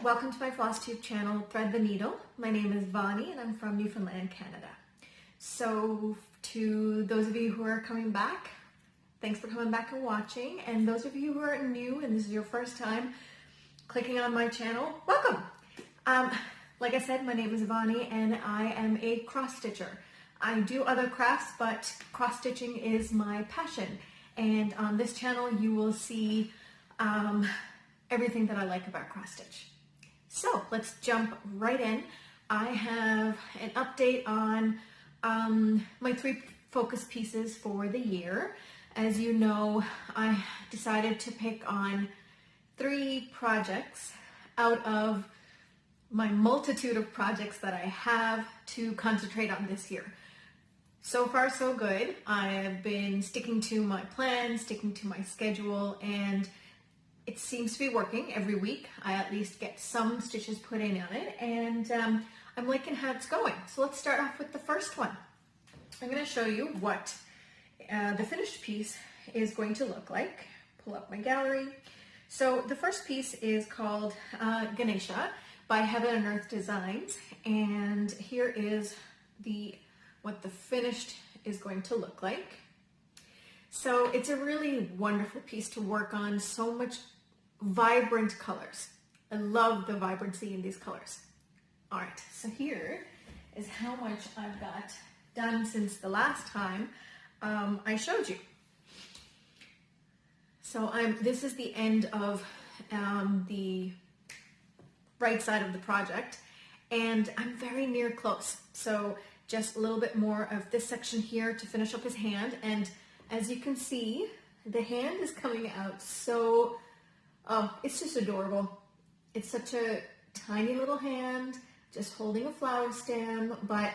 welcome to my Flosstube channel, Thread the Needle. My name is Vani and I'm from Newfoundland, Canada. So to those of you who are coming back, thanks for coming back and watching. And those of you who are new and this is your first time clicking on my channel, welcome. Like I said, my name is Vani and I am a cross stitcher. I do other crafts, but cross stitching is my passion. And on this channel, you will see everything that I like about cross stitch. So let's jump right in. I have an update on my 3 focus pieces for the year. As you know, I decided to pick on 3 projects out of my multitude of projects that I have to concentrate on this year. So far, so good. I have been sticking to my plan, sticking to my schedule, and it seems to be working every week. I at least get some stitches put in on it, and I'm liking how it's going. So let's start off with the first one. I'm going to show you what the finished piece is going to look like. Pull up my gallery. So the first piece is called Ganesha by Heaven and Earth Designs, and here is what the finished is going to look like. So it's a really wonderful piece to work on, so much vibrant colors. I love the vibrancy in these colors. All right, so here is how much I've got done since the last time I showed you. So this is the end of the right side of the project, and I'm very near close. So just a little bit more of this section here to finish up his hand, and as you can see, the hand is coming out so, it's just adorable. It's such a tiny little hand, just holding a flower stem, but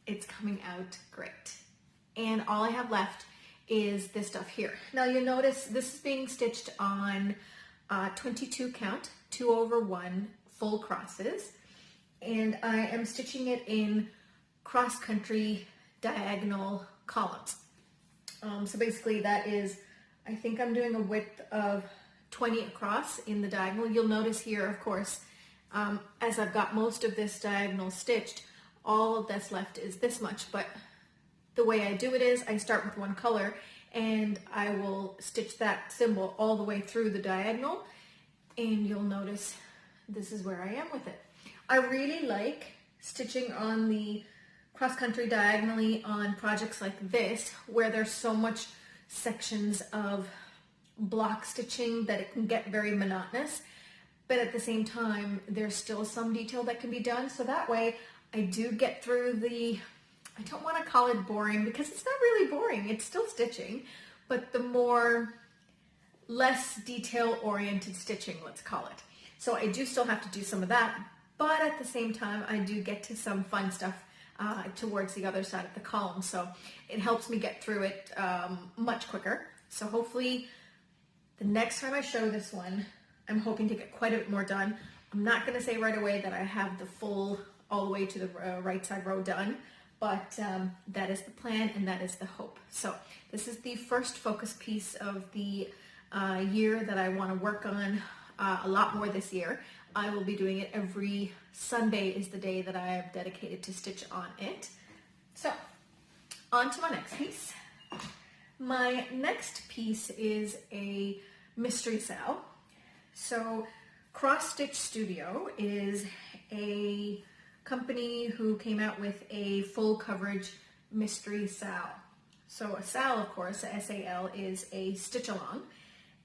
it's coming out great. And all I have left is this stuff here. Now you'll notice this is being stitched on 22 count, 2/1 full crosses, and I am stitching it in cross-country diagonal columns. So basically that is, I think I'm doing a width of 20 across in the diagonal. You'll notice here, of course, as I've got most of this diagonal stitched, all that's left is this much, but the way I do it is I start with one color and I will stitch that symbol all the way through the diagonal, and you'll notice this is where I am with it. I really like stitching on the cross-country diagonally on projects like this, where there's so much sections of block stitching that it can get very monotonous, but at the same time there's still some detail that can be done, so that way I do get through I don't want to call it boring because it's not really boring, it's still stitching, but the less detail oriented stitching, let's call it. So I do still have to do some of that, but at the same time I do get to some fun stuff towards the other side of the column, so it helps me get through it much quicker. So hopefully the next time I show this one, I'm hoping to get quite a bit more done. I'm not going to say right away that I have the full all the way to the right side row done, but that is the plan and that is the hope. So this is the first focus piece of the year that I want to work on a lot more this year. I will be doing it every Sunday is the day that I have dedicated to stitch on it. So on to my next piece. My next piece is a mystery sal. So Cross Stitch Studio is a company who came out with a full coverage mystery sal. So a sal, of course, S-A-L, is a stitch along,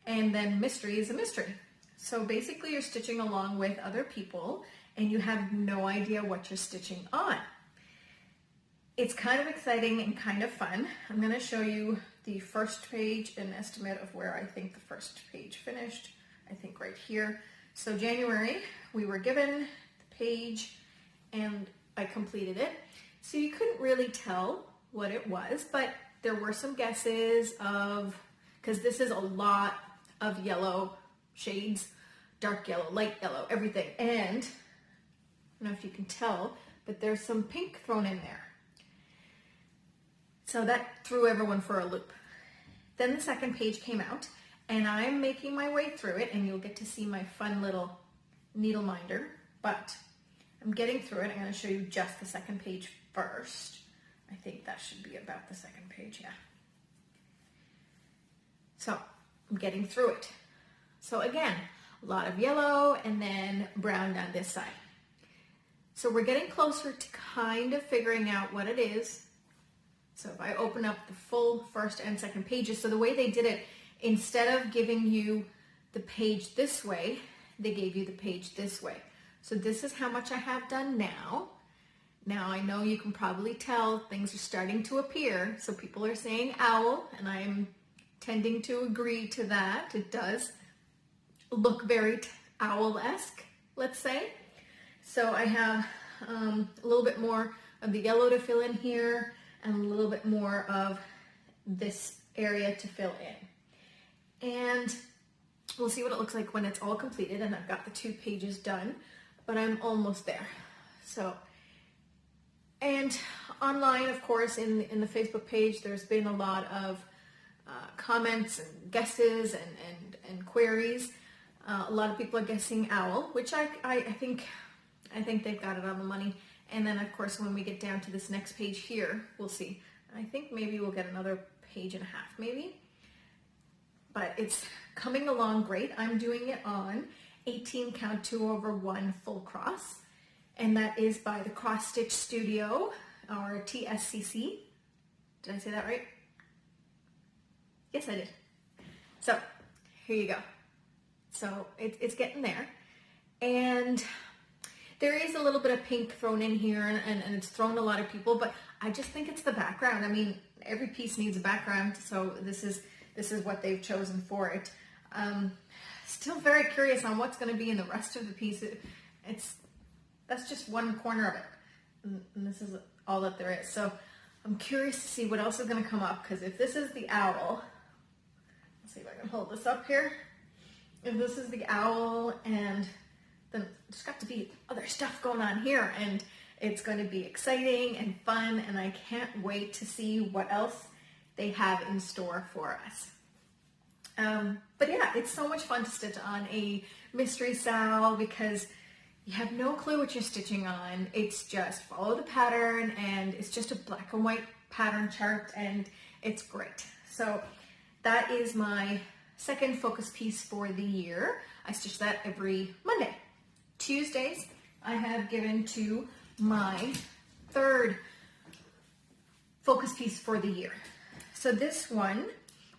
and then mystery is a mystery. So basically you're stitching along with other people and you have no idea what you're stitching on. It's kind of exciting and kind of fun. I'm going to show you the first page, an estimate of where I think the first page finished. I think right here. So January, we were given the page and I completed it. So you couldn't really tell what it was, but there were some guesses because this is a lot of yellow shades, dark yellow, light yellow, everything. And I don't know if you can tell, but there's some pink thrown in there. So that threw everyone for a loop. Then the second page came out and I'm making my way through it, and you'll get to see my fun little needle minder, but I'm getting through it. I'm going to show you just the second page first. I think that should be about the second page, yeah. So I'm getting through it. So again, a lot of yellow and then brown down this side. So we're getting closer to kind of figuring out what it is. So if I open up the full first and second pages, so the way they did it, instead of giving you the page this way, they gave you the page this way. So this is how much I have done now. Now I know you can probably tell things are starting to appear. So people are saying owl, and I'm tending to agree to that. It does look very owl-esque, let's say. So I have a little bit more of the yellow to fill in here and a little bit more of this area to fill in. And we'll see what it looks like when it's all completed, and I've got the 2 pages done, but I'm almost there. So, and online, of course, in the Facebook page, there's been a lot of comments and guesses and queries. A lot of people are guessing owl, which I think they've got it on the money. And then, of course, when we get down to this next page here, we'll see. I think maybe we'll get another page and a half, maybe. But it's coming along great. I'm doing it on 18 count 2/1 full cross. And that is by the Cross Stitch Studio, or TSCC. Did I say that right? Yes, I did. So here you go. So it's getting there. And there is a little bit of pink thrown in here, and it's thrown a lot of people, but I just think it's the background. I mean, every piece needs a background, so this is what they've chosen for it. Still very curious on what's going to be in the rest of the piece. That's just one corner of it, and this is all that there is. So I'm curious to see what else is going to come up, because if this is the owl, let's see if I can hold this up here. If this is the owl, and then there's got to be other stuff going on here, and it's going to be exciting and fun, and I can't wait to see what else they have in store for us. But yeah, it's so much fun to stitch on a mystery Sal, because you have no clue what you're stitching on. It's just follow the pattern, and it's just a black and white pattern chart, and it's great. So that is my second focus piece for the year. I stitch that every Monday. Tuesdays, I have given to my third focus piece for the year. So this one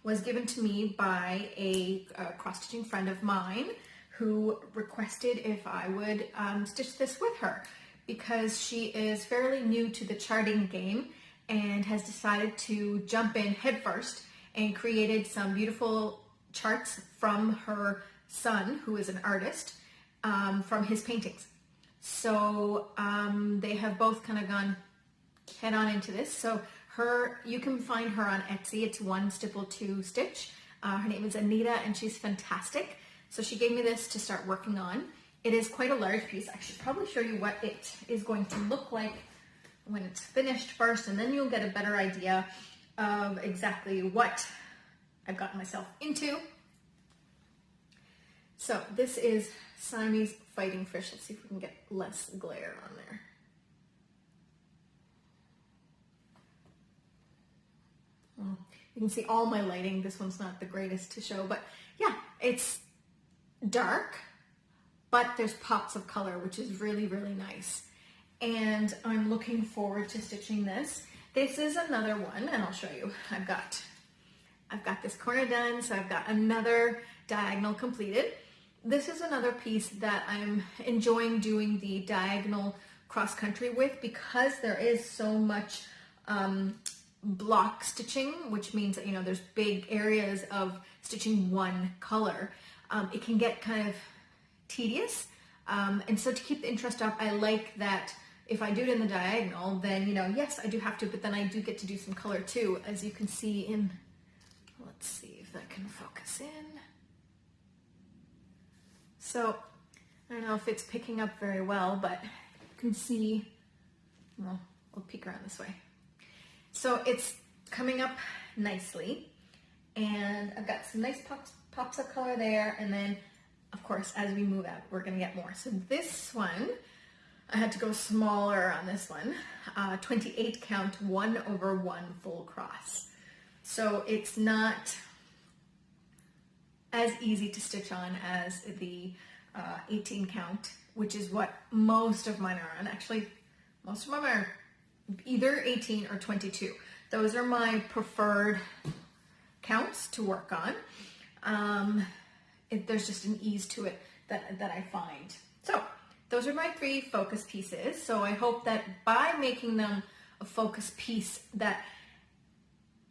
was given to me by a cross-stitching friend of mine who requested if I would stitch this with her, because she is fairly new to the charting game and has decided to jump in headfirst and created some beautiful charts from her son, who is an artist, from his paintings. So they have both kind of gone head on into this. So you can find her on Etsy. It's One Stipple Two Stitch. Her name is Anita, and she's fantastic. So she gave me this to start working on. It is quite a large piece. I should probably show you what it is going to look like when it's finished first, and then you'll get a better idea of exactly what I've gotten myself into. So this is Siamese fighting fish. Let's see if we can get less glare on there. You can see all my lighting. This one's not the greatest to show, but yeah, it's dark, but there's pops of color, which is really, really nice. And I'm looking forward to stitching this. This is another one, and I'll show you. I've got this corner done, so I've got another diagonal completed. This is another piece that I'm enjoying doing the diagonal cross country with, because there is so much block stitching, which means that, you know, there's big areas of stitching one color. It can get kind of tedious, and so to keep the interest up, I like that if I do it in the diagonal, then, you know, yes, I do have to, but then I do get to do some color too, as you can see in, let's see if that can focus in. So I don't know if it's picking up very well, but you can see, well, I'll peek around this way. So it's coming up nicely, and I've got some nice pops of color there, and then of course, as we move out, we're going to get more. So this one, I had to go smaller on this one, 28 count 1/1 full cross. So it's not as easy to stitch on as the 18 count, which is what most of mine are on. Actually, most of them are either 18 or 22. Those are my preferred counts to work on. There's just an ease to it that I find. So those are my 3 focus pieces. So I hope that by making them a focus piece that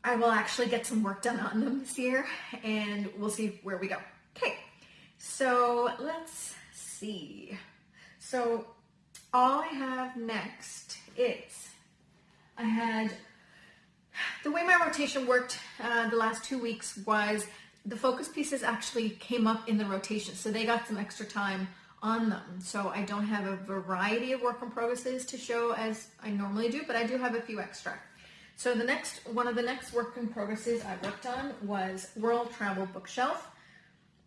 I will actually get some work done on them this year, and we'll see where we go. Okay, so let's see. So all I have next is, the way my rotation worked the last 2 weeks was the focus pieces actually came up in the rotation, so they got some extra time on them. So I don't have a variety of work in progresses to show as I normally do, but I do have a few extra. So one of the next work in progresses I worked on was World Travel Bookshelf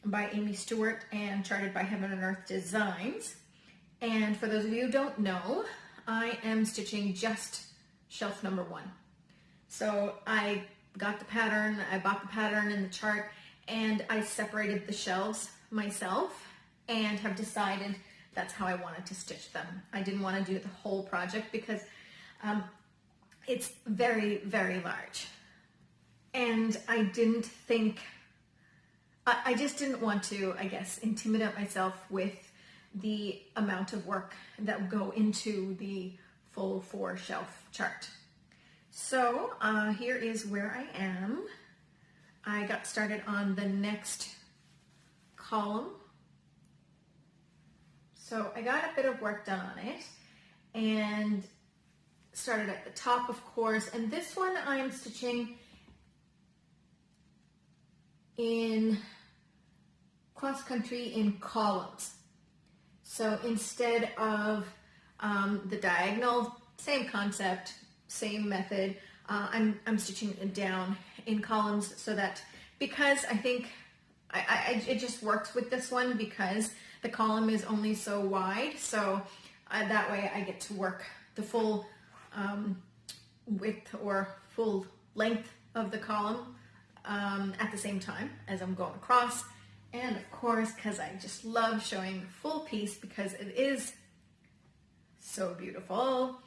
by Amy Stewart and charted by Heaven and Earth Designs. And for those of you who don't know, I am stitching just shelf number 1. So I got the pattern, I bought the pattern and the chart, and I separated the shelves myself and have decided that's how I wanted to stitch them. I didn't want to do the whole project because it's very, very large. And I just didn't want to, I guess, intimidate myself with the amount of work that would go into the full 4 shelf chart. So here is where I am. I got started on the next column. So I got a bit of work done on it and started at the top, of course. And this one I'm stitching in cross country in columns. So instead of the diagonal, same concept, same method, I'm stitching it down in columns so that, because I think it just works with this one because the column is only so wide. So that way I get to work the full width or full length of the column at the same time as I'm going across. And of course, because I just love showing the full piece because it is so beautiful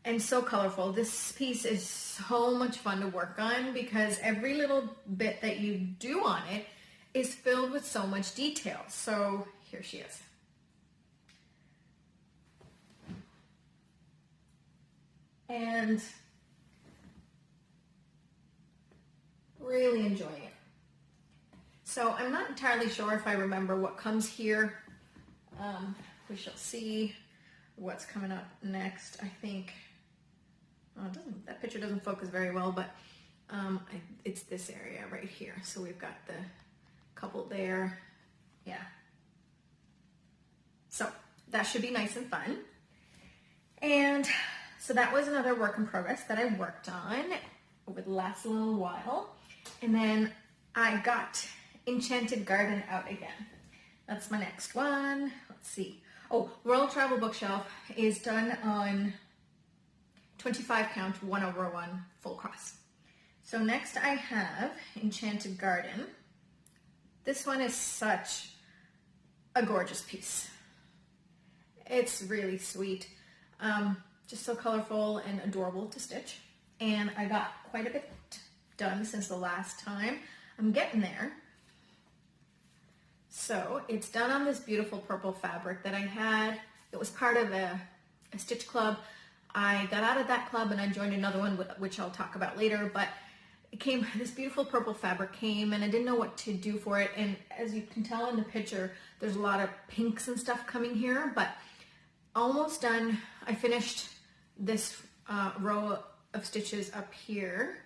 and so colorful. This piece is so much fun to work on because every little bit that you do on it is filled with so much detail. So here she is. And really enjoying it. So I'm not entirely sure if I remember what comes here. We shall see what's coming up next. I think, that picture doesn't focus very well, but it's this area right here. So we've got the couple there. Yeah. So that should be nice and fun. And so that was another work in progress that I worked on over the last little while. And then I got Enchanted Garden out again. That's my next one. Let's see. Oh, World Travel Bookshelf is done on 25 count 1/1 full cross. So next I have Enchanted Garden. This one is such a gorgeous piece. It's really sweet. Just so colorful and adorable to stitch. And I got quite a bit done since the last time. I'm getting there. So it's done on this beautiful purple fabric that I had. It was part of a stitch club. I got out of that club and I joined another one, which I'll talk about later, but it came, this beautiful purple fabric came and I didn't know what to do for it. And as you can tell in the picture, there's a lot of pinks and stuff coming here, but almost done. I finished this row of stitches up here,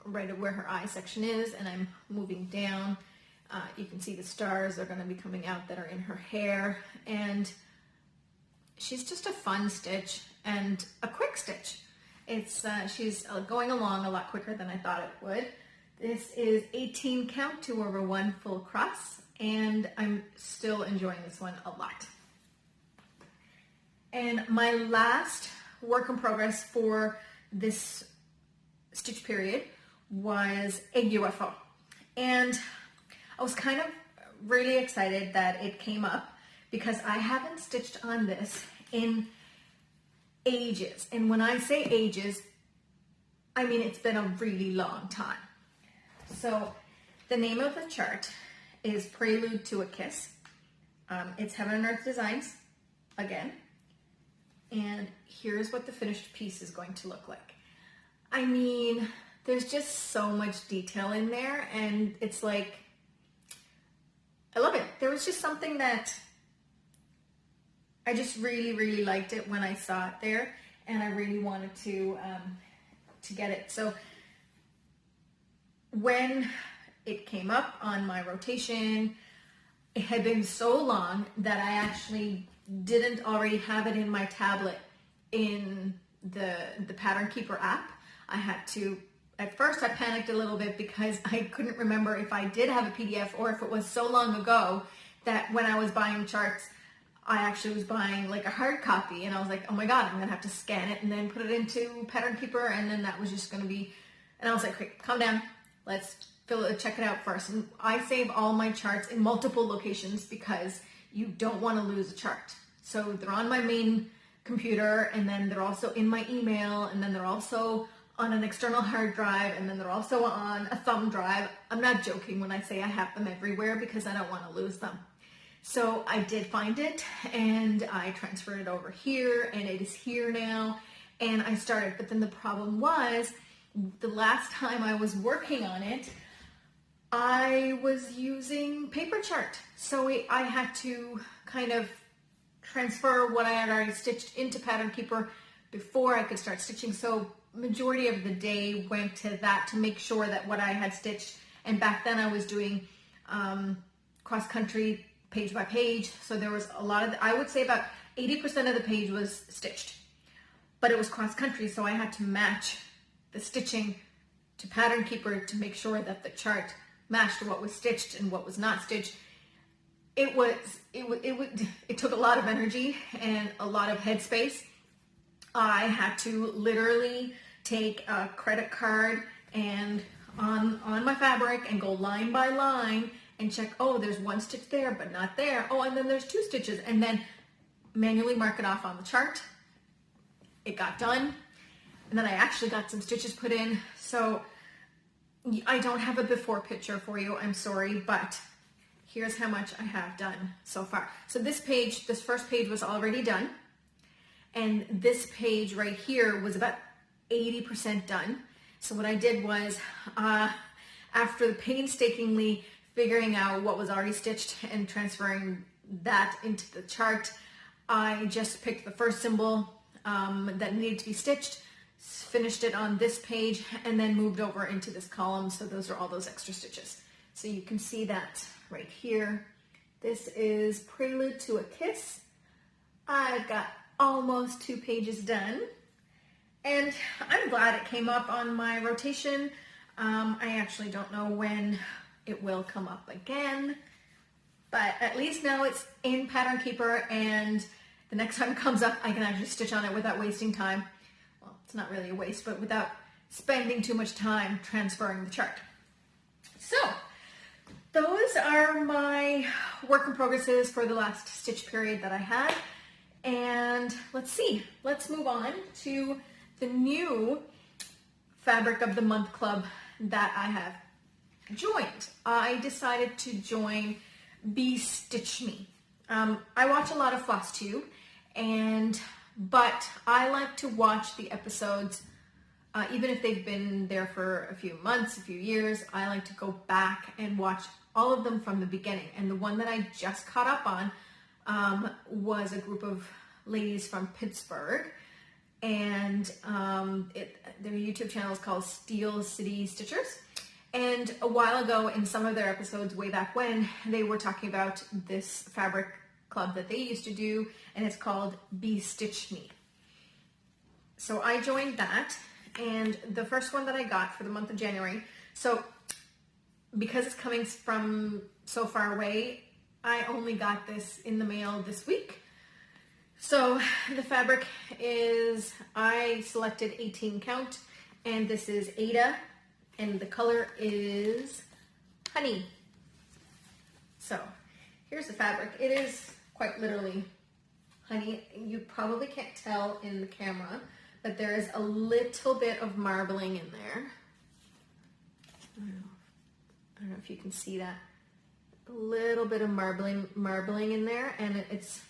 right where her eye section is, and I'm moving down. You can see the stars are going to be coming out that are in her hair, and she's just a fun stitch and a quick stitch. It's she's going along a lot quicker than I thought it would. This is 18 count 2/1 full cross, and I'm still enjoying this one a lot. And my last work in progress for this stitch period was a UFO. And I was kind of really excited that it came up because I haven't stitched on this in ages. And when I say ages, I mean it's been a really long time. So the name of the chart is Prelude to a Kiss. It's Heaven and Earth Designs again. And here's what the finished piece is going to look like. I mean, there's just so much detail in there, and it's like, I love it. There was just something that I just really, really liked it when I saw it there, and I really wanted to get it. So when it came up on my rotation, it had been so long that I actually didn't already have it in my tablet in the Pattern Keeper app. I had to, at first I panicked a little bit because I couldn't remember if I did have a PDF or if it was so long ago that when I was buying charts, I actually was buying like a hard copy, and I was like, oh my God, I'm gonna have to scan it and then put it into Pattern Keeper, and then that was just gonna be, and I was like, okay, calm down, let's check it out first. And I save all my charts in multiple locations because you don't want to lose a chart. So they're on my main computer, and then they're also in my email, and then they're also on an external hard drive, and then they're also on a thumb drive. I'm not joking when I say I have them everywhere because I don't want to lose them. So I did find it, and I transferred it over here, and it is here now, and I started. But then the problem was, the last time I was working on it, I was using paper chart. So I had to kind of transfer what I had already stitched into Pattern Keeper before I could start stitching. So majority of the day went to that to make sure that what I had stitched, and back then I was doing cross country page by page. So there was a lot of, I would say about 80% of the page was stitched, but it was cross country. So I had to match the stitching to Pattern Keeper to make sure that the chart matched what was stitched and what was not stitched. It took a lot of energy and a lot of headspace. I had to literally take a credit card and on my fabric and go line by line and check, oh, there's one stitch there, but not there. Oh, and then there's two stitches, and then manually mark it off on the chart. It got done. And then I actually got some stitches put in. So I don't have a before picture for you, I'm sorry, but here's how much I have done so far. So this first page was already done. And this page right here was about 80% done. So what I did was, after painstakingly figuring out what was already stitched and transferring that into the chart, I just picked the first symbol that needed to be stitched, finished it on this page, and then moved over into this column. So those are all those extra stitches. So you can see that right here. This is Prelude to a Kiss. I've got almost 2 pages done, and I'm glad it came up on my rotation. I actually don't know when it will come up again, but at least now it's in Pattern Keeper, and the next time it comes up, I can actually stitch on it without wasting time. Well, it's not really a waste, but without spending too much time transferring the chart. So those are my work in progresses for the last stitch period that I had. And let's see, let's move on to the new Fabric of the Month Club that I have joined. I decided to join Be Stitch Me. I watch a lot of Flosstube, but I like to watch the episodes, even if they've been there for a few months, a few years. I like to go back and watch all of them from the beginning. And the one that I just caught up on was a group of ladies from Pittsburgh, and their YouTube channel is called Steel City Stitchers. And a while ago, in some of their episodes way back when, they were talking about this fabric club that they used to do, and it's called Be Stitch Me. So I joined that, and the first one that I got for the month of January, so because it's coming from so far away, I only got this in the mail this week. So the fabric is, I selected 18 count, and this is Ada, and the color is Honey. So here's the fabric. It is quite literally honey. You probably can't tell in the camera, but there is a little bit of marbling in there. I don't know if you can see that. A little bit of marbling in there, and it's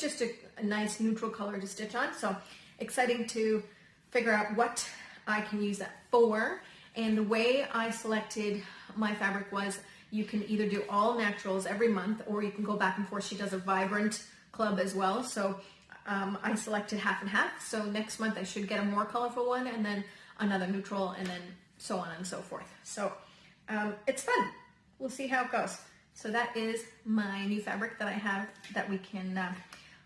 just a nice neutral color to stitch on. So exciting to figure out what I can use that for. And the way I selected my fabric was, you can either do all naturals every month, or you can go back and forth. She does a vibrant club as well. So I selected half and half. So next month I should get a more colorful one, and then another neutral, and then so on and so forth. So it's fun. We'll see how it goes. So that is my new fabric that I have that we can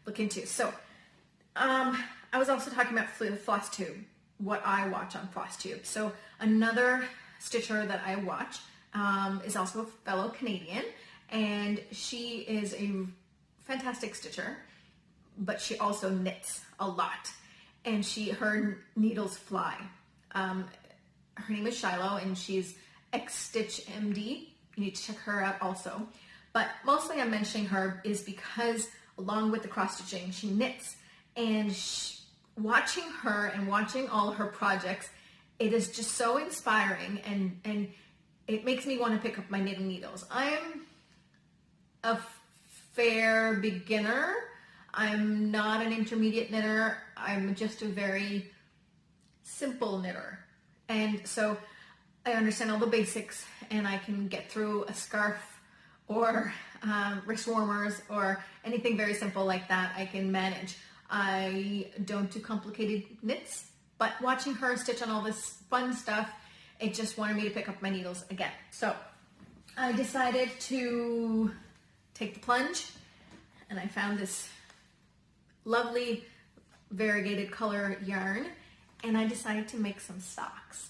look into. So I was also talking about Flosstube, what I watch on Flosstube. So another stitcher that I watch is also a fellow Canadian, and she is a fantastic stitcher, but she also knits a lot, and her needles fly. Her name is Shiloh, and she's X-Stitch MD. You need to check her out also. But mostly I'm mentioning her is because, along with the cross stitching, she knits, and watching her and watching all of her projects, it is just so inspiring, and it makes me want to pick up my knitting needles. I'm a fair beginner. I'm not an intermediate knitter. I'm just a very simple knitter. And so I understand all the basics, and I can get through a scarf or wrist warmers or anything very simple like that. I can manage. I don't do complicated knits, but watching her stitch on all this fun stuff, it just wanted me to pick up my needles again. So I decided to take the plunge, and I found this lovely variegated color yarn, and I decided to make some socks.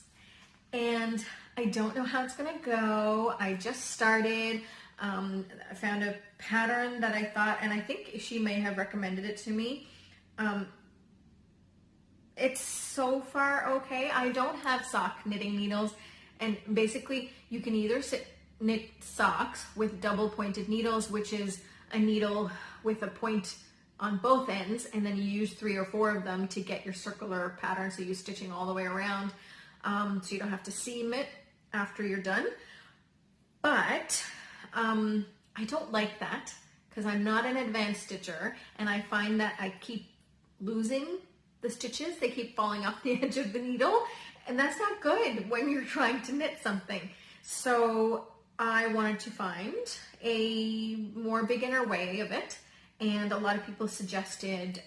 And I don't know how it's gonna go. I just started. I found a pattern that I thought, and I think she may have recommended it to me. It's so far okay. I don't have sock knitting needles, and basically you can either knit socks with double pointed needles, which is a needle with a point on both ends, and then you use 3 or 4 of them to get your circular pattern, so you're stitching all the way around, so you don't have to seam it after you're done. But I don't like that, because I'm not an advanced stitcher, and I find that I keep losing the stitches. They keep falling off the edge of the needle, and that's not good when you're trying to knit something. So I wanted to find a more beginner way of it, and a lot of people suggested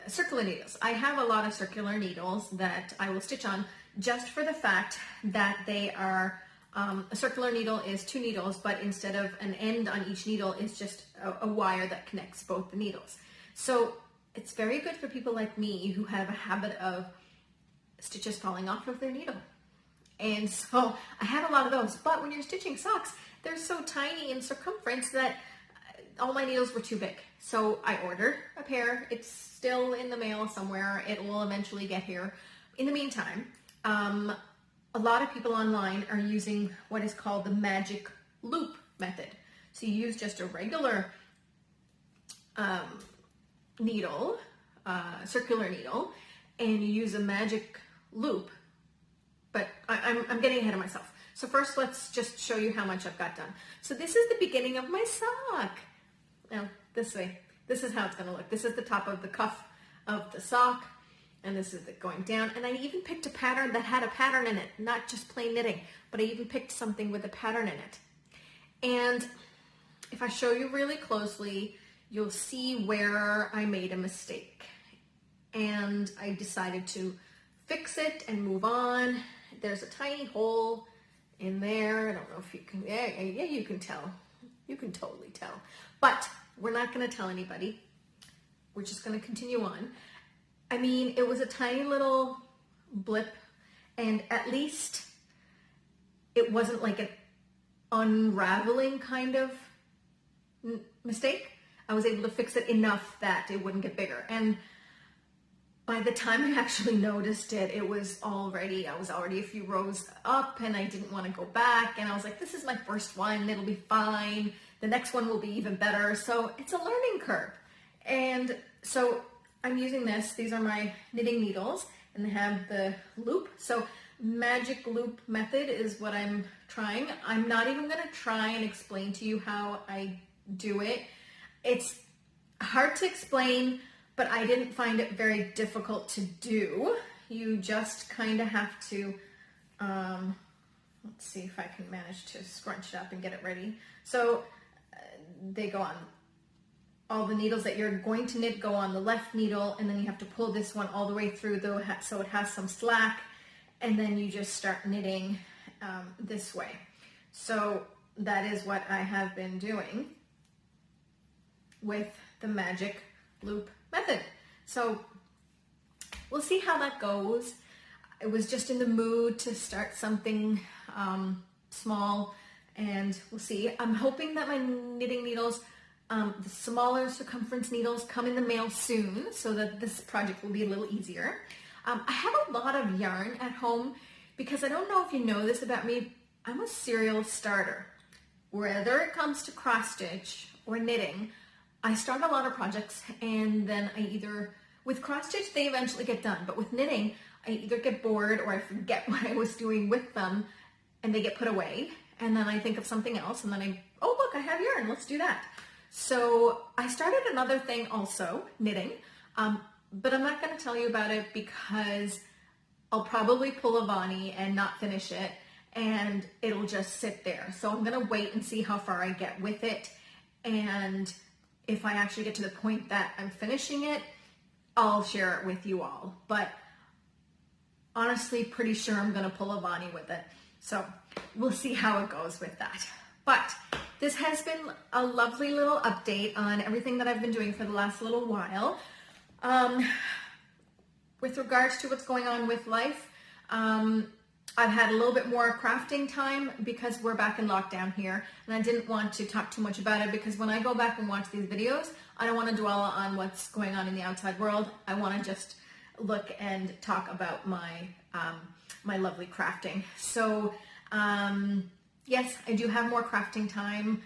circular needles. I have a lot of circular needles that I will stitch on, just for the fact that they are, a circular needle is 2 needles, but instead of an end on each needle, it's just a wire that connects both the needles. So it's very good for people like me who have a habit of stitches falling off of their needle. And so I have a lot of those, but when you're stitching socks, they're so tiny in circumference that all my needles were too big. So I ordered a pair. It's still in the mail somewhere. It will eventually get here. In the meantime, a lot of people online are using what is called the magic loop method. So you use just a regular needle, circular needle, and you use a magic loop. But I'm getting ahead of myself. So first, let's just show you how much I've got done. So this is the beginning of my sock. Now, this way. This is how it's going to look. This is the top of the cuff of the sock, and this is it going down. And I even picked a pattern that had a pattern in it, not just plain knitting, but I even picked something with a pattern in it. And if I show you really closely, you'll see where I made a mistake. And I decided to fix it and move on. There's a tiny hole in there. I don't know if you can, yeah, you can tell. You can totally tell. But we're not going to tell anybody. We're just going to continue on. I mean, it was a tiny little blip, and at least it wasn't like unraveling kind of mistake. I was able to fix it enough that it wouldn't get bigger. And by the time I actually noticed it, I was already a few rows up, and I didn't want to go back. And I was like, this is my first one. It'll be fine. The next one will be even better. So it's a learning curve. And so I'm using this. These are my knitting needles, and they have the loop. So magic loop method is what I'm trying. I'm not even going to try and explain to you how I do it. It's hard to explain, but I didn't find it very difficult to do. You just kind of have to, let's see if I can manage to scrunch it up and get it ready. So they go on, all the needles that you're going to knit go on the left needle, and then you have to pull this one all the way through though, so it has some slack, and then you just start knitting this way. So that is what I have been doing with the magic loop method. So we'll see how that goes. I was just in the mood to start something small, and we'll see. I'm hoping that my knitting needles, the smaller circumference needles, come in the mail soon so that this project will be a little easier. I have a lot of yarn at home because I don't know if you know this about me, I'm a serial starter. Whether it comes to cross stitch or knitting, I start a lot of projects, and then I either, with cross stitch, they eventually get done, but with knitting, I either get bored or I forget what I was doing with them and they get put away, and then I think of something else, and then oh look, I have yarn, let's do that. So I started another thing also, knitting, but I'm not going to tell you about it because I'll probably pull a Vani and not finish it, and it'll just sit there. So I'm going to wait and see how far I get with it, and if I actually get to the point that I'm finishing it, I'll share it with you all. But honestly, pretty sure I'm going to pull a Vani with it. So we'll see how it goes with that. But this has been a lovely little update on everything that I've been doing for the last little while. With regards to what's going on with life, I've had a little bit more crafting time because we're back in lockdown here, and I didn't want to talk too much about it because when I go back and watch these videos, I don't want to dwell on what's going on in the outside world. I want to just look and talk about my my lovely crafting. So yes, I do have more crafting time.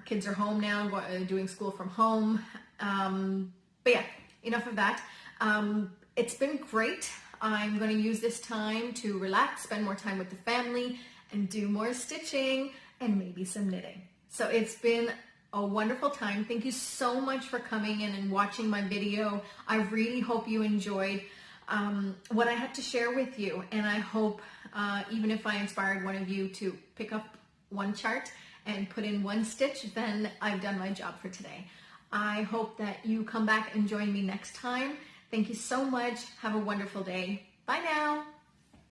Kids are home now, doing school from home. But yeah, enough of that. It's been great. I'm going to use this time to relax, spend more time with the family, and do more stitching and maybe some knitting. So it's been a wonderful time. Thank you so much for coming in and watching my video. I really hope you enjoyed what I had to share with you, and I hope even if I inspired one of you to pick up one chart and put in one stitch, then I've done my job for today. I hope that you come back and join me next time. Thank you so much. Have a wonderful day. Bye now.